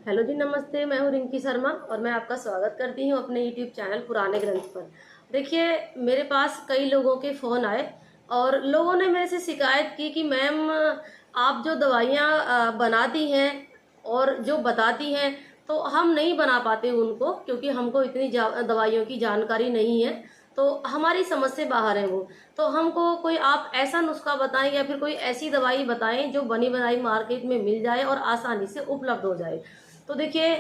Hello जी, नमस्ते। मैं हूँ रिंकी शर्मा और मैं आपका स्वागत करती हूँ अपने यूट्यूब चैनल पुराने ग्रंथ पर। देखिए, मेरे पास कई लोगों के फ़ोन आए और लोगों ने मेरे से शिकायत की कि मैम, आप जो दवाइयाँ बनाती हैं और जो बताती हैं, तो हम नहीं बना पाते उनको, क्योंकि हमको इतनी दवाइयों की जानकारी नहीं है, तो हमारी समझ से बाहर है वो। तो हमको कोई आप ऐसा नुस्खा बताएं या फिर कोई ऐसी दवाई बताएं जो बनी बनाई मार्केट में मिल जाए और आसानी से उपलब्ध हो जाए। तो देखिए,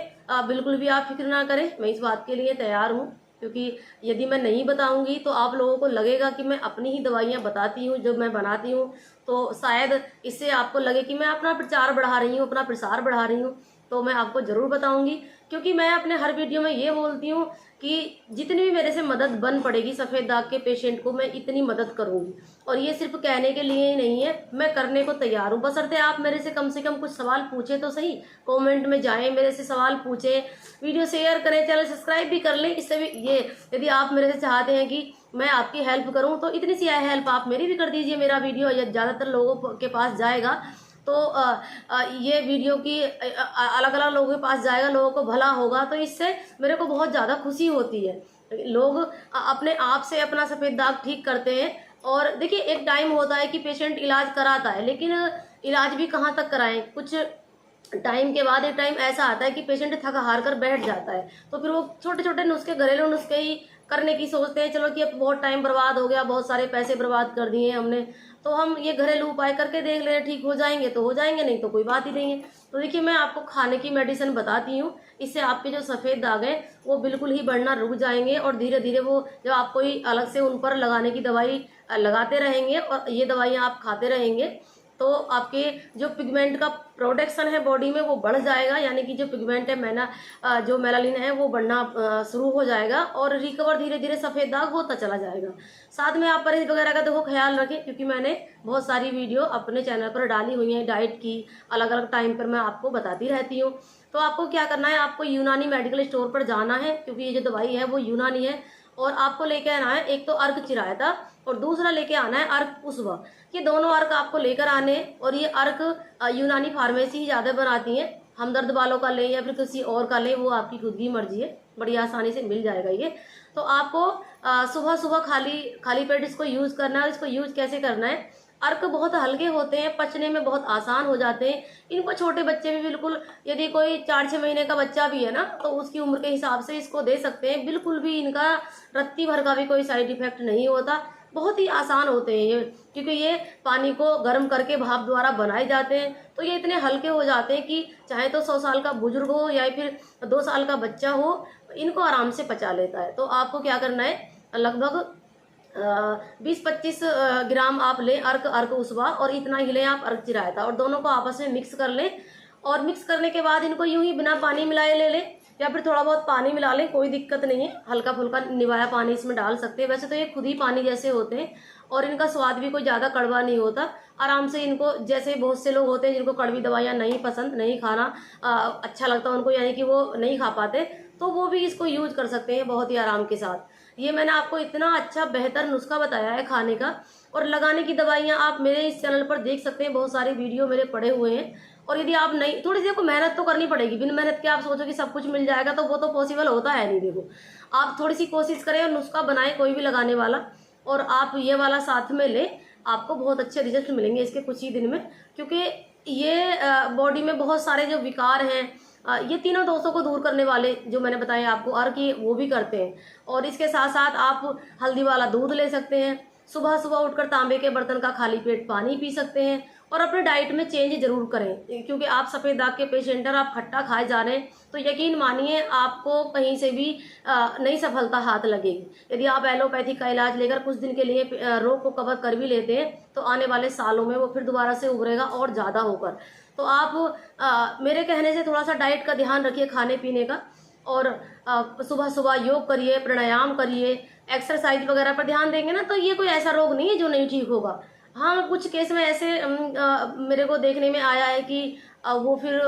बिल्कुल भी आप फिक्र ना करें, मैं इस बात के लिए तैयार हूँ, क्योंकि यदि मैं नहीं बताऊंगी तो आप लोगों को लगेगा कि मैं अपनी ही दवाइयाँ बताती हूँ जो मैं बनाती हूँ, तो शायद इससे आपको लगे कि मैं अपना प्रचार बढ़ा रही हूँ, अपना प्रसार बढ़ा रही हूँ। तो मैं आपको ज़रूर बताऊंगी, क्योंकि मैं अपने हर वीडियो में ये बोलती हूँ कि जितनी भी मेरे से मदद बन पड़ेगी सफ़ेद दाग के पेशेंट को, मैं इतनी मदद करूंगी। और ये सिर्फ कहने के लिए ही नहीं है, मैं करने को तैयार हूँ, बशर्ते आप मेरे से कम कुछ सवाल पूछे तो सही। कमेंट में जाएं, मेरे से सवाल पूछें, वीडियो शेयर करें, चैनल सब्सक्राइब भी कर लें। इससे भी ये, यदि आप मेरे से चाहते हैं कि मैं आपकी हेल्प करूं, तो इतनी सी हेल्प आप मेरी भी कर दीजिए। मेरा वीडियो ज़्यादातर लोगों के पास जाएगा, तो ये वीडियो की अलग अलग लोगों के पास जाएगा, लोगों को भला होगा, तो इससे मेरे को बहुत ज़्यादा खुशी होती है। लोग अपने आप से अपना सफ़ेद दाग ठीक करते हैं। और देखिए, एक टाइम होता है कि पेशेंट इलाज कराता है, लेकिन इलाज भी कहाँ तक कराएं। कुछ टाइम के बाद एक टाइम ऐसा आता है कि पेशेंट थक हार कर बैठ जाता है, तो फिर वो छोटे छोटे नुस्खे, घरेलू नुस्खे ही करने की सोचते हैं। चलो कि अब बहुत टाइम बर्बाद हो गया, बहुत सारे पैसे बर्बाद कर दिए हमने, तो हम ये घरेलू उपाय करके देख ले, ठीक हो जाएंगे तो हो जाएंगे, नहीं तो कोई बात ही नहीं है। तो देखिए, मैं आपको खाने की मेडिसिन बताती हूँ, इससे आपके जो सफ़ेद दाग हैं वो बिल्कुल ही बढ़ना रुक जाएंगे, और धीरे धीरे वो, जब आप कोई अलग से उन पर लगाने की दवाई लगाते रहेंगे और ये दवाइयाँ आप खाते रहेंगे, तो आपके जो पिगमेंट का प्रोडक्शन है बॉडी में वो बढ़ जाएगा, यानी कि जो पिगमेंट है, जो मेलानिन है वो बढ़ना शुरू हो जाएगा, और रिकवर धीरे धीरे सफ़ेद दाग होता चला जाएगा। साथ में आप परहेज वगैरह का देखो ख्याल रखें, क्योंकि मैंने बहुत सारी वीडियो अपने चैनल पर डाली हुई हैं डाइट की, अलग अलग टाइम पर मैं आपको बताती रहती हूँ। तो आपको क्या करना है, आपको यूनानी मेडिकल स्टोर पर जाना है, क्योंकि ये जो दवाई है वो यूनानी है, और आपको लेके आना है एक तो अर्क चिरायता और दूसरा लेके आना है अर्क उसवा। ये दोनों अर्क आपको लेकर आने, और ये अर्क यूनानी फार्मेसी ही ज़्यादा बनाती है। हमदर्द वालों का लें या फिर किसी और का लें, वो आपकी खुद की मर्जी है, बड़ी आसानी से मिल जाएगा ये। तो आपको सुबह सुबह खाली खाली पेट इसको यूज़ करना है। इसको यूज़ कैसे करना है, अर्क बहुत हल्के होते हैं, पचने में बहुत आसान हो जाते हैं। इनको छोटे बच्चे भी बिल्कुल, यदि कोई 4-6 महीने का बच्चा भी है ना, तो उसकी उम्र के हिसाब से इसको दे सकते हैं। बिल्कुल भी इनका रत्ती भर का भी कोई साइड इफेक्ट नहीं होता, बहुत ही आसान होते हैं ये, क्योंकि ये पानी को गर्म करके भाप द्वारा बनाए जाते हैं। तो ये इतने हल्के हो जाते हैं कि चाहे तो 100 साल का बुजुर्ग हो या फिर 2 साल का बच्चा हो, इनको आराम से पचा लेता है। तो आपको क्या करना है, लगभग 20-25 ग्राम आप लें अर्क अर्क उसवा, और इतना ही लें आप अर्क चिरायता, और दोनों को आपस में मिक्स कर लें। और मिक्स करने के बाद इनको यूं ही बिना पानी मिलाए ले लें, या फिर थोड़ा बहुत पानी मिला लें, कोई दिक्कत नहीं है, हल्का फुल्का निवाया पानी इसमें डाल सकते हैं। वैसे तो ये खुद ही पानी जैसे होते हैं, और इनका स्वाद भी कोई ज़्यादा कड़वा नहीं होता। आराम से इनको, जैसे बहुत से लोग होते हैं जिनको कड़वी दवाइयाँ नहीं पसंद, नहीं खाना अच्छा लगता उनको, यानी कि वो नहीं खा पाते, तो वो भी इसको यूज कर सकते हैं बहुत ही आराम के साथ। ये मैंने आपको इतना अच्छा बेहतर नुस्खा बताया है खाने का। और लगाने की दवाइयाँ आप मेरे इस चैनल पर देख सकते हैं, बहुत सारे वीडियो मेरे पड़े हुए हैं। और यदि आप नहीं, थोड़ी सी आपको मेहनत तो करनी पड़ेगी, बिन मेहनत के आप सोचो कि सब कुछ मिल जाएगा, तो वो तो पॉसिबल होता है नहीं। देखो, आप थोड़ी सी कोशिश करें और नुस्खा बनाएं कोई भी लगाने वाला, और आप ये वाला साथ में लें, आपको बहुत अच्छे रिजल्ट मिलेंगे इसके कुछ ही दिन में। क्योंकि ये बॉडी में बहुत सारे जो विकार हैं, ये तीनों दोषों को दूर करने वाले जो मैंने बताए आपको अर्क, वो भी करते हैं। और इसके साथ साथ आप हल्दी वाला दूध ले सकते हैं, सुबह सुबह उठकर तांबे के बर्तन का खाली पेट पानी पी सकते हैं, और अपने डाइट में चेंज जरूर करें, क्योंकि आप सफ़ेद दाग के पेशेंट हैं, आप खट्टा खाए जा रहे हैं, तो यकीन मानिए आपको कहीं से भी नई सफलता हाथ लगेगी। यदि आप एलोपैथी का इलाज लेकर कुछ दिन के लिए रोग को कवर कर भी लेते हैं, तो आने वाले सालों में वो फिर दोबारा से उभरेगा और ज़्यादा होकर। तो आप मेरे कहने से थोड़ा सा डाइट का ध्यान रखिए, खाने पीने का, और सुबह सुबह योग करिए, प्राणायाम करिए, एक्सरसाइज वगैरह पर ध्यान देंगे ना, तो ये कोई ऐसा रोग नहीं है जो नहीं ठीक होगा। हाँ, कुछ केस में ऐसे मेरे को देखने में आया है कि वो फिर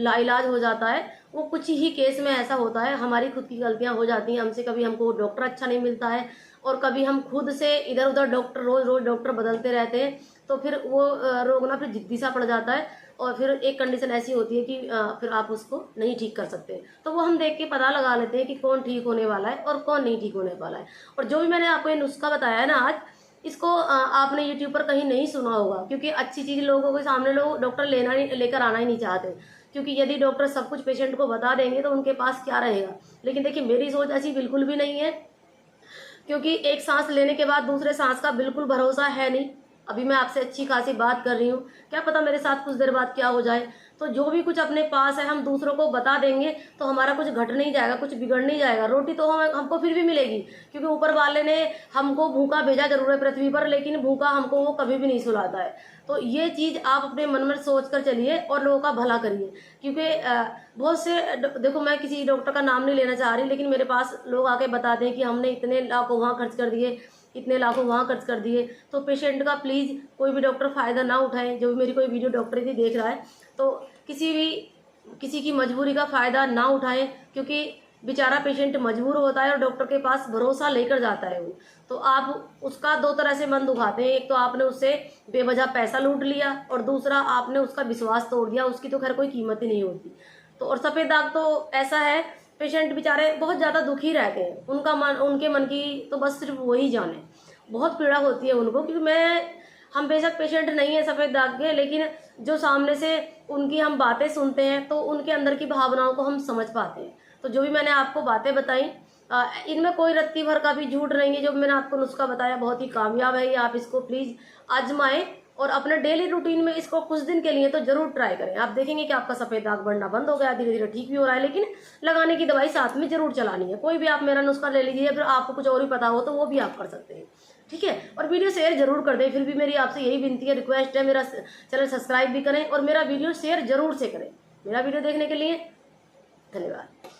लाइलाज हो जाता है। वो कुछ ही केस में ऐसा होता है, हमारी खुद की गलतियां हो जाती हैं हमसे, कभी हमको डॉक्टर अच्छा नहीं मिलता है, और कभी हम खुद से इधर उधर डॉक्टर, रोज रोज डॉक्टर बदलते रहते हैं, तो फिर वो रोग ना फिर जिद्दी सा पड़ जाता है, और फिर एक कंडीशन ऐसी होती है कि फिर आप उसको नहीं ठीक कर सकते। तो वो हम देख के पता लगा लेते हैं कि कौन ठीक होने वाला है और कौन नहीं ठीक होने वाला है। और जो भी मैंने आपको ये नुस्खा बताया है ना आज, इसको आपने यूट्यूब पर कहीं नहीं सुना होगा, क्योंकि अच्छी चीज लोगों के सामने लोग डॉक्टर लेकर आना ही नहीं चाहते, क्योंकि यदि डॉक्टर सब कुछ पेशेंट को बता देंगे तो उनके पास क्या रहेगा। लेकिन देखिए मेरी सोच ऐसी बिल्कुल भी नहीं है, क्योंकि एक सांस लेने के बाद दूसरे सांस का बिल्कुल भरोसा है नहीं। अभी मैं आपसे अच्छी खासी बात कर रही हूँ, क्या पता मेरे साथ कुछ देर बाद क्या हो जाए। तो जो भी कुछ अपने पास है हम दूसरों को बता देंगे तो हमारा कुछ घट नहीं जाएगा, कुछ बिगड़ नहीं जाएगा। रोटी तो हमको फिर भी मिलेगी, क्योंकि ऊपर वाले ने हमको भूखा भेजा जरूर है पृथ्वी पर, लेकिन भूखा हमको वो कभी भी नहीं सुलाता है। तो ये चीज आप अपने मन में सोच कर चलिए और लोगों का भला करिए, क्योंकि बहुत से देखो, मैं किसी डॉक्टर का नाम नहीं लेना चाह रही, लेकिन मेरे पास लोग आके बताते हैं कि हमने इतने लाखों वहाँ खर्च कर दिए, इतने लाखों वहाँ खर्च कर दिए। तो पेशेंट का प्लीज़ कोई भी डॉक्टर फ़ायदा ना उठाए। जो भी मेरी कोई वीडियो डॉक्टर की देख रहा है, तो किसी की मजबूरी का फ़ायदा ना उठाएं, क्योंकि बेचारा पेशेंट मजबूर होता है और डॉक्टर के पास भरोसा लेकर जाता है वो। तो आप उसका दो तरह से मन दुखाते हैं, एक तो आपने उससे बेवजह पैसा लूट लिया, और दूसरा आपने उसका विश्वास तोड़ दिया, उसकी तो खैर कोई कीमत ही नहीं होती। तो और सफ़ेद दाग तो ऐसा है, पेशेंट बेचारे बहुत ज़्यादा दुखी रहते हैं, उनके मन की तो बस सिर्फ वही जाने, बहुत पीड़ा होती है उनको। क्योंकि हम बेशक पेशेंट नहीं है सफ़ेद दाग के, लेकिन जो सामने से उनकी हम बातें सुनते हैं तो उनके अंदर की भावनाओं को हम समझ पाते हैं। तो जो भी मैंने आपको बातें बताई, इनमें कोई रत्ती भर का भी झूठ नहीं है। जो मैंने आपको नुस्खा बताया बहुत ही कामयाब है, ये आप इसको प्लीज़ आजमाएं और अपने डेली रूटीन में इसको कुछ दिन के लिए तो जरूर ट्राई करें। आप देखेंगे कि आपका सफ़ेद दाग बढ़ना बंद हो गया, धीरे धीरे ठीक भी हो रहा है। लेकिन लगाने की दवाई साथ में जरूर चलानी है। कोई भी आप मेरा नुस्खा ले लीजिए, फिर आपको कुछ और ही पता हो तो वो भी आप कर सकते हैं, ठीक है। और वीडियो शेयर जरूर कर दें। फिर भी मेरी आपसे यही विनती है, रिक्वेस्ट है, मेरा चैनल सब्सक्राइब भी करें और मेरा वीडियो शेयर जरूर से करें। मेरा वीडियो देखने के लिए धन्यवाद।